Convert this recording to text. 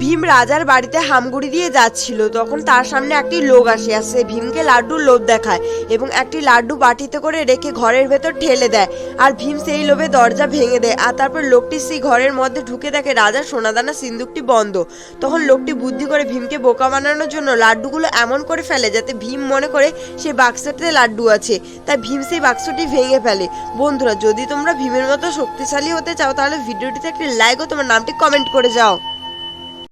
ভীম রাজার বাড়িতে হামগুড়ি দিয়ে যাচ্ছিল, তখন তার সামনে একটি লোক আসে ভীমকে লাড্ডুর লোভ দেখায় এবং একটি লাড্ডু বাটিতে করে রেখে ঘরের ভেতর ঠেলে দেয়। আর ভীম সেই লোভে দরজা ভেঙে দেয়, আর তারপর লোকটি সেই ঘরের মধ্যে ঢুকে দেখে রাজার সোনাদানা সিন্দুকটি বন্ধ। তখন লোকটি বুদ্ধি করে ভীমকে বোকা বানানোর জন্য লাড্ডুগুলো এমন করে ফেলে যাতে ভীম মনে করে সেই বাক্সটিতে লাড্ডু আছে, তাই ভীম সেই বাক্সটি ভেঙে ফেলে। বন্ধুরা, যদি তোমরা ভীমের মতো শক্তিশালী হতে চাও তাহলে ভিডিওটিতে একটি লাইক ও তোমার নামটি কমেন্ট করে যাও।